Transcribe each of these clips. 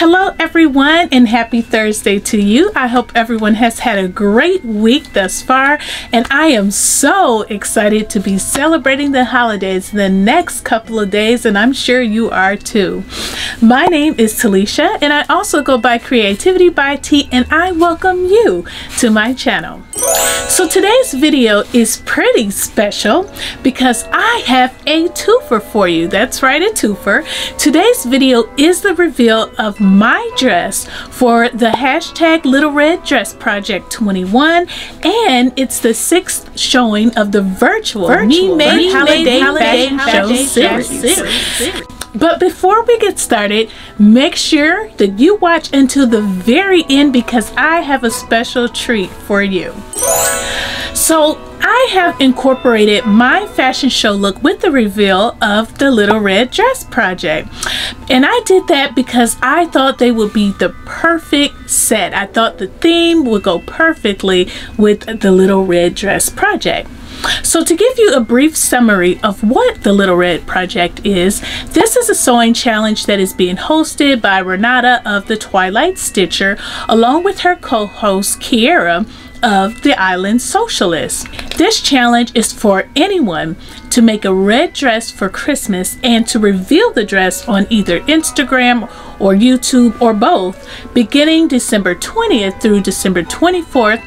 Hello everyone, and happy Thursday to you. I hope everyone has had a great week thus far, and I am so excited to be celebrating the holidays the next couple of days, and I'm sure you are too. My name is Talisha, and I also go by CreativiTeeByT, and I welcome you to my channel. So today's video is pretty special because I have a twofer for you. That's right, a twofer. Today's video is the reveal of my dress for the hashtag Little Red Dress Project 21, and it's the 6th showing of the virtual Memade Holiday Fashion Show series. But before we get started, make sure that you watch until the very end because I have a special treat for you. So I have incorporated my fashion show look with the reveal of the Little Red Dress Project. And I did that because I thought they would be the perfect set. I thought the theme would go perfectly with the Little Red Dress Project. So to give you a brief summary of what the Little Red Project is, this is a sewing challenge that is being hosted by Renata of the Twilight Stitcher, along with her co-host Kiera of the Island Socialist. This challenge is for anyone to make a red dress for Christmas and to reveal the dress on either Instagram or YouTube or both, beginning December 20th through December 24th.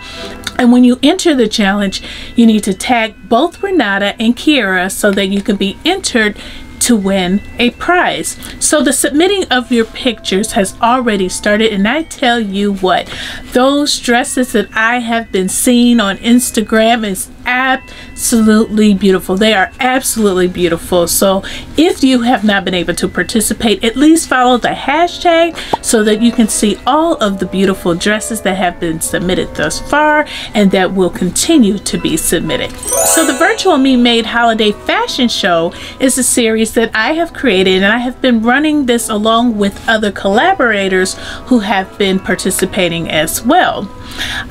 And when you enter the challenge, you need to tag both Renata and Kiera so that you can be entered to win a prize. So the submitting of your pictures has already started, and I tell you what, those dresses that I have been seeing on Instagram is absolutely beautiful. They are absolutely beautiful. So if you have not been able to participate, at least follow the hashtag so that you can see all of the beautiful dresses that have been submitted thus far and that will continue to be submitted. So the virtual Memade Holiday Fashion Show is a series that I have created, and I have been running this along with other collaborators who have been participating as well.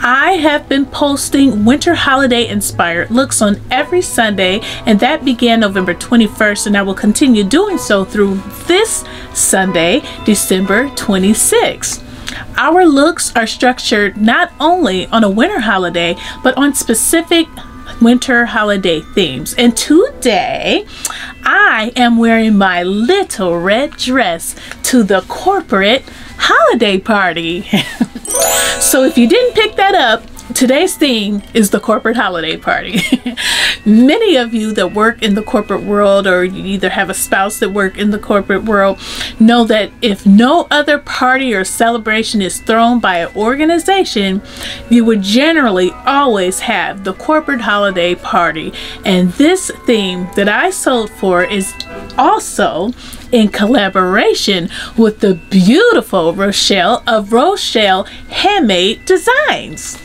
I have been posting winter holiday inspired looks on every Sunday, and that began November 21st, and I will continue doing so through this Sunday, December 26th. Our looks are structured not only on a winter holiday, but on specific winter holiday themes. And today I am wearing my little red dress to the corporate holiday party. So if you didn't pick that up, today's theme is the corporate holiday party. Many of you that work in the corporate world, or you either have a spouse that work in the corporate world, know that if no other party or celebration is thrown by an organization, you would generally always have the corporate holiday party. And this theme that I sold for is also in collaboration with the beautiful Rochelle of Rochelle Handmade Designs.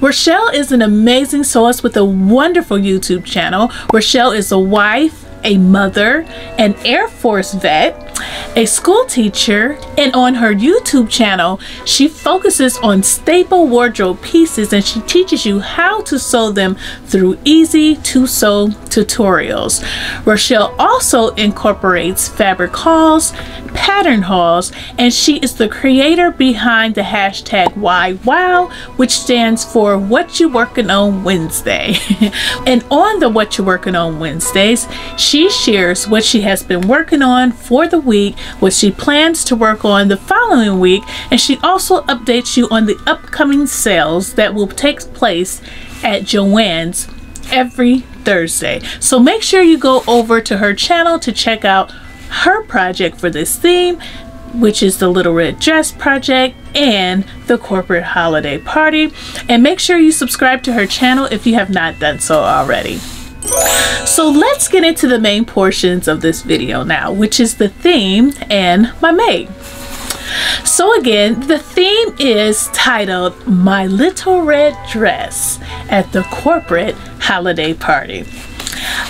Rochelle is an amazing sewist with a wonderful YouTube channel. Rochelle is a wife, a mother, an Air Force vet, a school teacher, and on her YouTube channel she focuses on staple wardrobe pieces, and she teaches you how to sew them through easy to sew tutorials. Rochelle also incorporates fabric hauls, pattern hauls, and she is the creator behind the hashtag WhyWow, which stands for What You Working On Wednesday. And on the What You Working On Wednesdays, she shares what she has been working on for the week, what she plans to work on the following week, and she also updates you on the upcoming sales that will take place at Joann's every Thursday. So make sure you go over to her channel to check out her project for this theme, which is the Little Red Dress Project and the corporate holiday party. And make sure you subscribe to her channel if you have not done so already. So let's get into the main portions of this video now, which is the theme and my maid. So again, the theme is titled My Little Red Dress at the Corporate Holiday Party.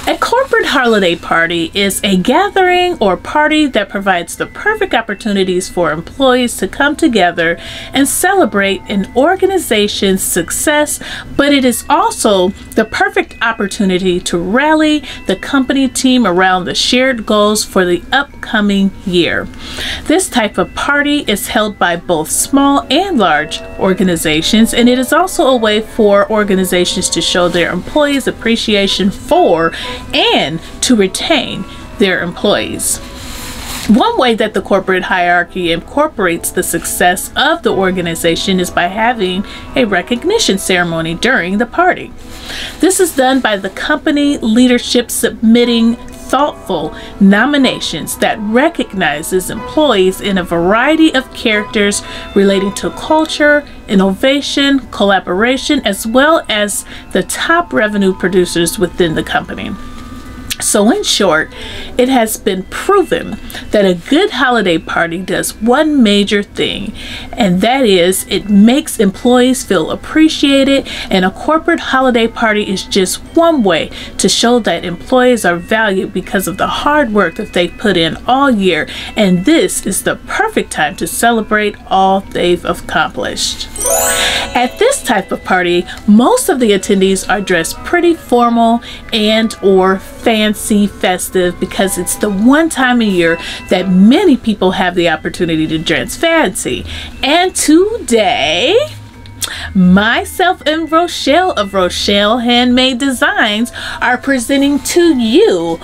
A corporate holiday party is a gathering or party that provides the perfect opportunities for employees to come together and celebrate an organization's success, but it is also the perfect opportunity to rally the company team around the shared goals for the upcoming year. This type of party is held by both small and large organizations, and it is also a way for organizations to show their employees appreciation for and to retain their employees. One way that the corporate hierarchy incorporates the success of the organization is by having a recognition ceremony during the party. This is done by the company leadership submitting thoughtful nominations that recognizes employees in a variety of characters relating to culture, innovation, collaboration, as well as the top revenue producers within the company. So in short, it has been proven that a good holiday party does one major thing, and that is it makes employees feel appreciated, and a corporate holiday party is just one way to show that employees are valued because of the hard work that they put in all year, and this is the perfect time to celebrate all they've accomplished. At this type of party, most of the attendees are dressed pretty formal and or fancy festive because it's the one time a year that many people have the opportunity to dress fancy. And today, myself and Rochelle of Rochelle Handmade Designs are presenting to you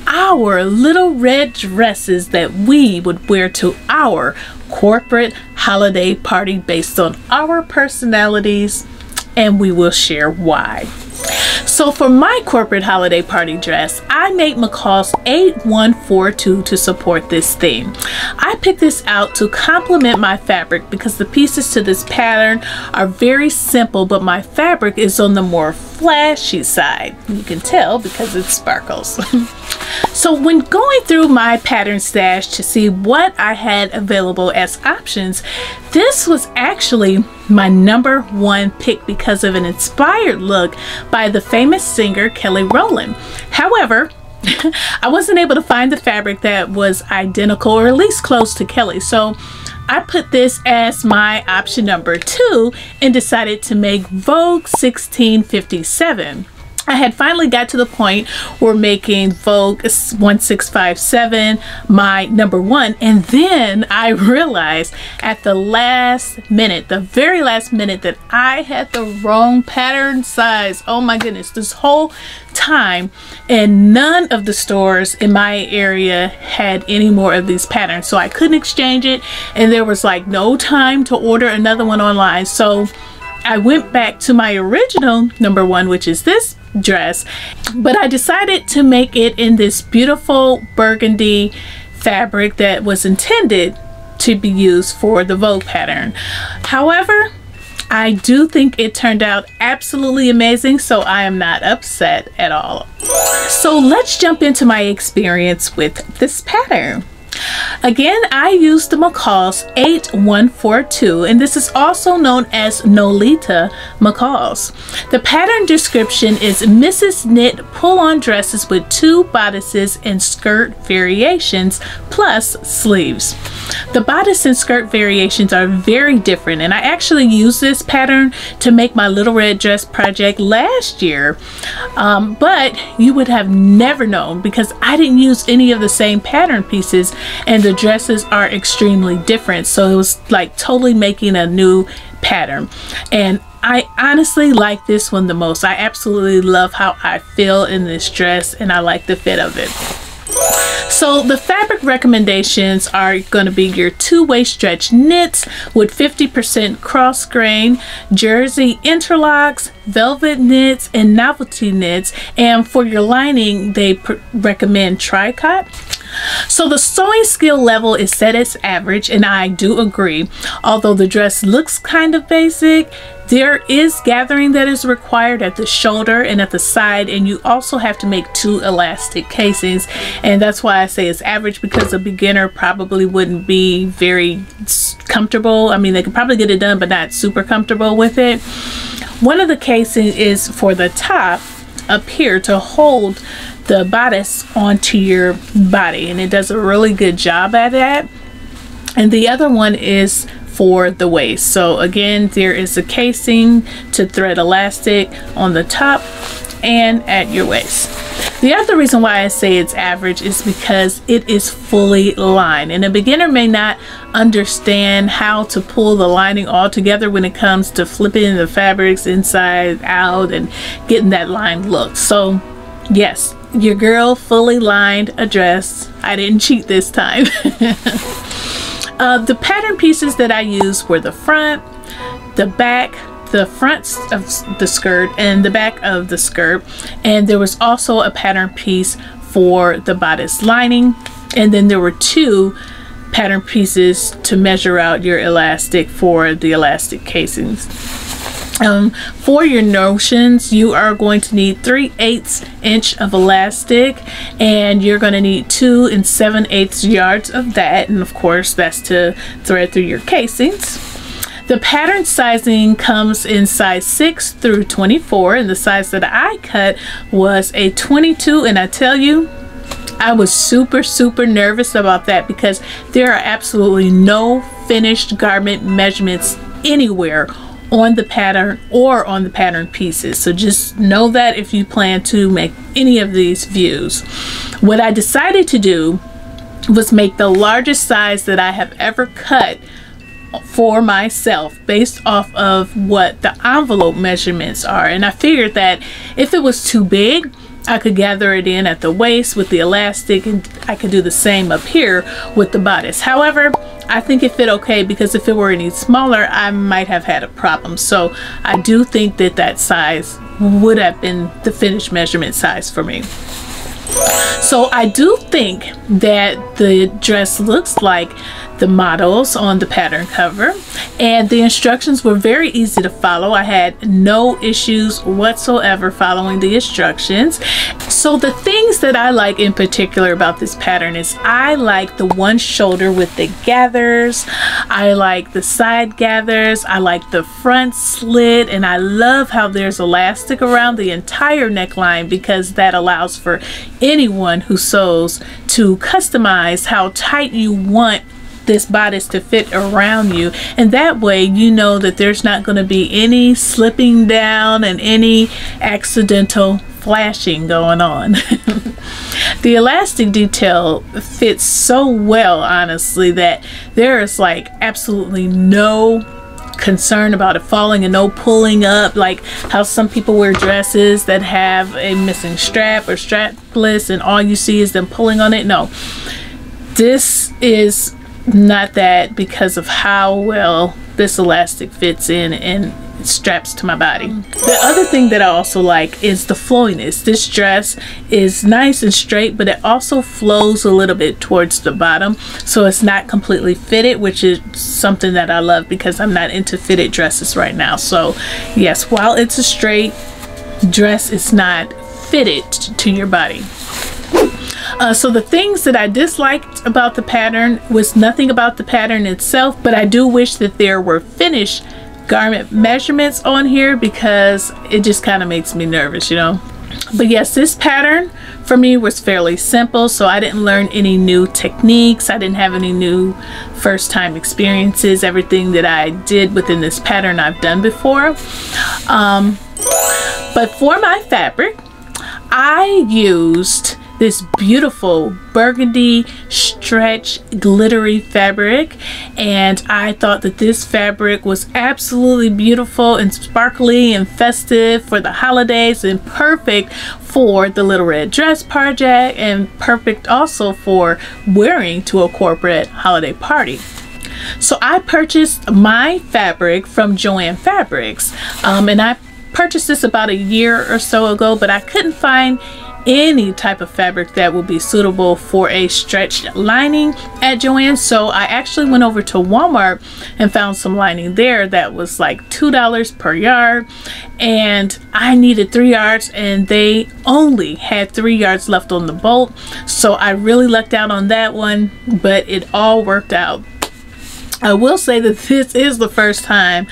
our little red dresses that we would wear to our corporate holiday party based on our personalities, and we will share why. So for my corporate holiday party dress, I made McCall's 8142 to support this theme. I picked this out to complement my fabric because the pieces to this pattern are very simple, but my fabric is on the more flashy side. You can tell because it sparkles. So when going through my pattern stash to see what I had available as options, this was actually my #1 pick because of an inspired look by the famous singer Kelly Rowland. However, I wasn't able to find the fabric that was identical or at least close to Kelly, so I put this as my option #2 and decided to make Vogue 1657. I had finally got to the point where making Vogue 1657 my #1, and then I realized at the last minute, the very last minute, that I had the wrong pattern size. Oh my goodness, this whole time, and none of the stores in my area had any more of these patterns, so I couldn't exchange it, and there was like no time to order another one online. So I went back to my original #1, which is this dress, but I decided to make it in this beautiful burgundy fabric that was intended to be used for the Vogue pattern. However, I do think it turned out absolutely amazing, so I am not upset at all. So let's jump into my experience with this pattern. Again, I used the McCall's 8142, and this is also known as Nolita McCall's. The pattern description is Mrs. Knit pull-on dresses with 2 bodices and skirt variations plus sleeves. The bodice and skirt variations are very different, and I actually used this pattern to make my little red dress project last year, but you would have never known because I didn't use any of the same pattern pieces, and the dresses are extremely different, so it was like totally making a new pattern. And I honestly like this one the most. I absolutely love how I feel in this dress, and I like the fit of it. So the fabric recommendations are going to be your 2-way stretch knits with 50% cross grain, jersey interlocks, velvet knits, and novelty knits. And for your lining, they recommend tricot. So the sewing skill level is set as average, and I do agree. Although the dress looks kind of basic, there is gathering that is required at the shoulder and at the side, and you also have to make 2 elastic casings, and that's why I say it's average, because a beginner probably wouldn't be very comfortable. I mean, they could probably get it done, but not super comfortable with it. One of the casings is for the top up here to hold the bodice onto your body, and it does a really good job at that. And the other one is for the waist. So again, there is a casing to thread elastic on the top and at your waist. The other reason why I say it's average is because it is fully lined, and a beginner may not understand how to pull the lining all together when it comes to flipping the fabrics inside out and getting that lined look. So yes, your girl fully lined a dress. I didn't cheat this time. The pattern pieces that I used were the front, the back, the front of the skirt, and the back of the skirt. And there was also a pattern piece for the bodice lining. And then there were 2 pattern pieces to measure out your elastic for the elastic casings. For your notions, you are going to need 3/8 inch of elastic, and you're going to need 2 7/8 yards of that, and of course that's to thread through your casings. The pattern sizing comes in size 6 through 24, and the size that I cut was a 22, and I tell you, I was super nervous about that because there are absolutely no finished garment measurements anywhere on the pattern or on the pattern pieces. So just know that if you plan to make any of these views. What I decided to do was make the largest size that I have ever cut for myself based off of what the envelope measurements are, and I figured that if it was too big, I could gather it in at the waist with the elastic, and I could do the same up here with the bodice. However, I think it fit okay, because if it were any smaller, I might have had a problem. So I do think that that size would have been the finished measurement size for me. So I do think that the dress looks like the models on the pattern cover, and the instructions were very easy to follow. I had no issues whatsoever following the instructions. So the things that I like in particular about this pattern is I like the one shoulder with the gathers, I like the side gathers, I like the front slit, and I love how there's elastic around the entire neckline, because that allows for anyone who sews to customize how tight you want this bodice to fit around you, and that way you know that there's not going to be any slipping down and any accidental flashing going on. The elastic detail fits so well, honestly, that there is like absolutely no concern about it falling and no pulling up, like how some people wear dresses that have a missing strap or strapless and all you see is them pulling on it. No, this is not that, because of how well this elastic fits in and straps to my body. The other thing that I also like is the flowiness. This dress is nice and straight, but it also flows a little bit towards the bottom, so it's not completely fitted, which is something that I love because I'm not into fitted dresses right now. So yes, while it's a straight dress, it's not fitted to your body. So the things that I disliked about the pattern was nothing about the pattern itself, but I do wish that there were finished garment measurements on here, because it just kind of makes me nervous, you know. But yes, this pattern for me was fairly simple, so I didn't learn any new techniques. I didn't have any new first time experiences. Everything that I did within this pattern I've done before. But for my fabric, I used this beautiful burgundy stretch glittery fabric, and I thought that this fabric was absolutely beautiful and sparkly and festive for the holidays, and perfect for the little red dress project, and perfect also for wearing to a corporate holiday party. So I purchased my fabric from Joann Fabrics, and I purchased this about a year or so ago, but I couldn't find any type of fabric that would be suitable for a stretched lining at Joann. So I actually went over to Walmart and found some lining there that was like $2 per yard, and I needed 3 yards and they only had 3 yards left on the bolt, so I really lucked out on that one, but it all worked out. I will say that this is the first time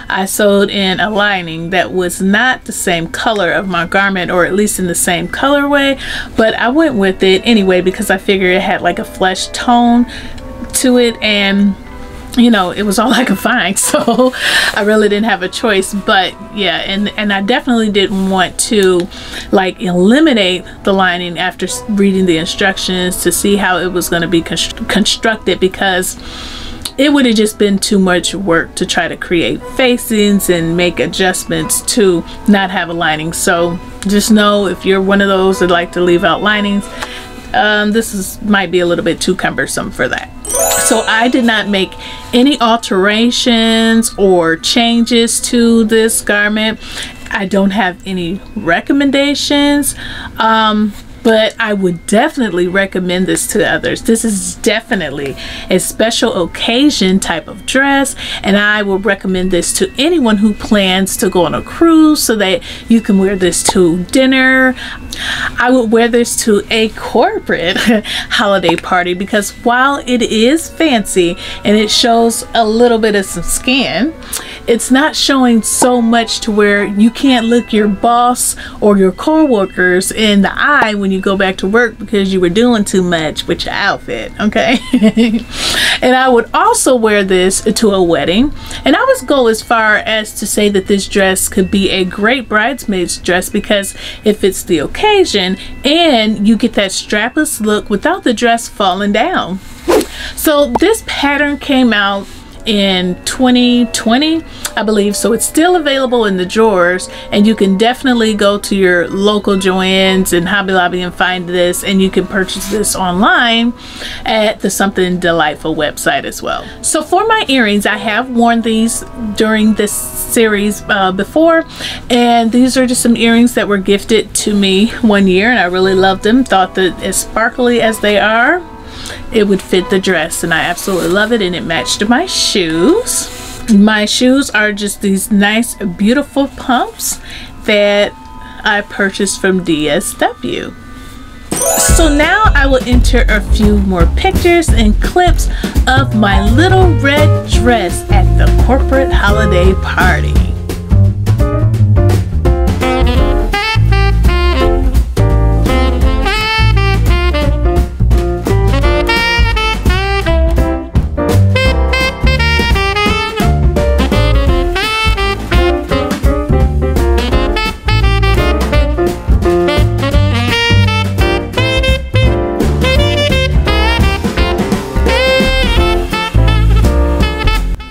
I sewed in a lining that was not the same color of my garment, or at least in the same colorway, but I went with it anyway because I figured it had like a flesh tone to it, and you know, it was all I could find, so I really didn't have a choice. But yeah, and I definitely didn't want to like eliminate the lining after reading the instructions to see how it was going to be constructed, because it would have just been too much work to try to create facings and make adjustments to not have a lining. So just know, if you're one of those that like to leave out linings, this might be a little bit too cumbersome for that. So I did not make any alterations or changes to this garment. I don't have any recommendations, but I would definitely recommend this to others. This is definitely a special occasion type of dress, and I will recommend this to anyone who plans to go on a cruise, so that you can wear this to dinner. I would wear this to a corporate holiday party, because while it is fancy and it shows a little bit of some skin, it's not showing so much to where you can't look your boss or your co-workers in the eye when you go back to work because you were doing too much with your outfit, okay? And I would also wear this to a wedding, and I would go as far as to say that this dress could be a great bridesmaid's dress, because it fits the occasion and you get that strapless look without the dress falling down. So this pattern came out in 2020, I believe, so it's still available in the drawers, and you can definitely go to your local Joann's and Hobby Lobby and find this, and you can purchase this online at the Something Delightful website as well. So for my earrings, I have worn these during this series before, and these are just some earrings that were gifted to me one year, and I really loved them. Thought that as sparkly as they are, it would fit the dress, and I absolutely love it, and it matched my shoes. My shoes are just these nice, beautiful pumps that I purchased from DSW. So now I will enter a few more pictures and clips of my little red dress at the corporate holiday party.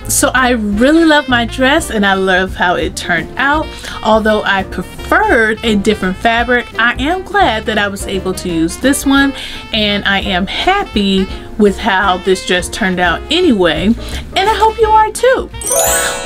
So I really love my dress, and I love how it turned out. Although I preferred a different fabric, I am glad that I was able to use this one, and I am happy with how this dress turned out anyway, and I hope you are too.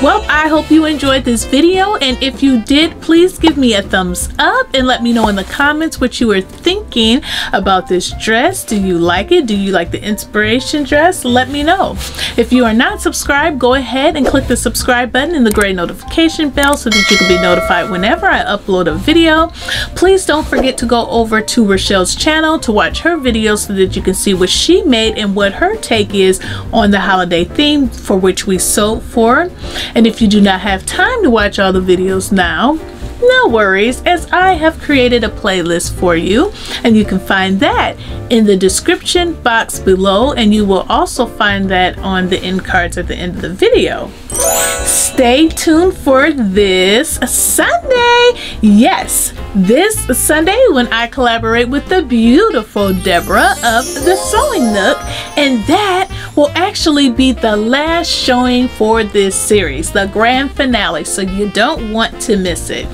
Well, I hope you enjoyed this video, and if you did, please give me a thumbs up and let me know in the comments what you were thinking about this dress. Do you like it? Do you like the inspiration dress? Let me know. If you are not subscribed, go ahead and click the subscribe button and the gray notification bell so that you can be notified whenever I upload a video. Please don't forget to go over to Rochelle's channel to watch her videos so that you can see what she made and what her take is on the holiday theme for which we sewed for. And if you do not have time to watch all the videos now, no worries, as I have created a playlist for you, and you can find that in the description box below, and you will also find that on the end cards at the end of the video. Stay tuned for this Sunday. Yes, this Sunday when I collaborate with the beautiful Deborah of the Sewing Nook, and that will actually be the last showing for this series, the grand finale, so you don't want to miss it.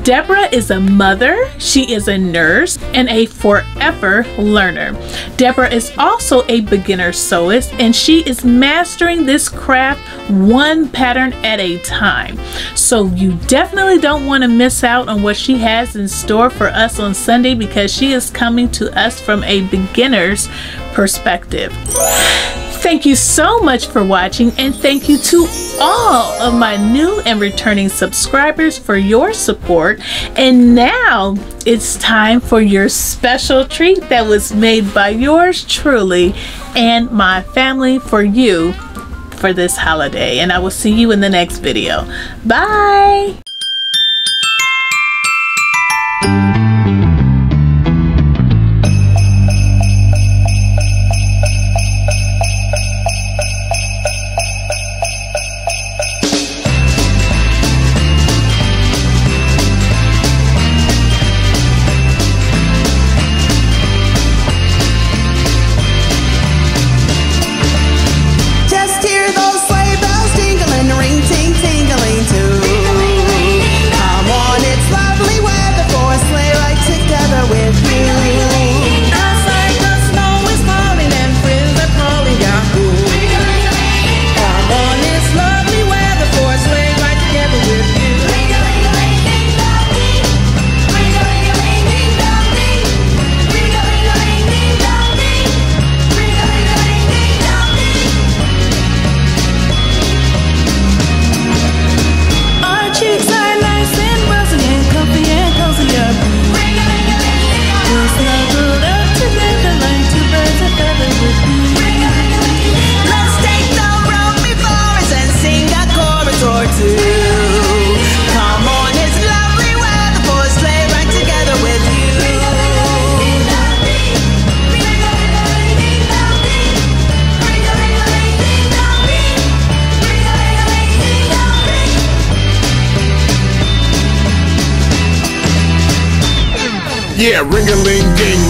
Deborah is a mother, she is a nurse, and a forever learner. Deborah is also a beginner sewist, and she is mastering this craft one pattern at a time. So you definitely don't want to miss out on what she has in store for us on Sunday, because she is coming to us from a beginner's perspective. Thank you so much for watching, and thank you to all of my new and returning subscribers for your support. And now it's time for your special treat that was made by yours truly and my family for you for this holiday. And I will see you in the next video. Bye! Yeah, ring-a-ling-ding,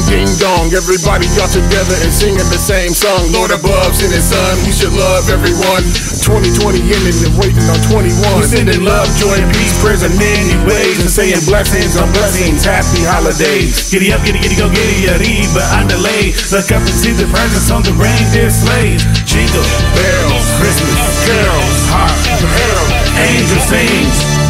ding-dong. Everybody got together and singing the same song. Lord above, send his son, we should love everyone. 2020 ending and waiting on 21. We sending love, joy, peace, prayers in many ways, and saying blessings on blessings, happy holidays. Giddy up, giddy, giddy, go, giddy, arriba, underlay. Look up and see the presents on the reindeer sleighs. Jingle Bells, Christmas carols, harp, herald, angel sings.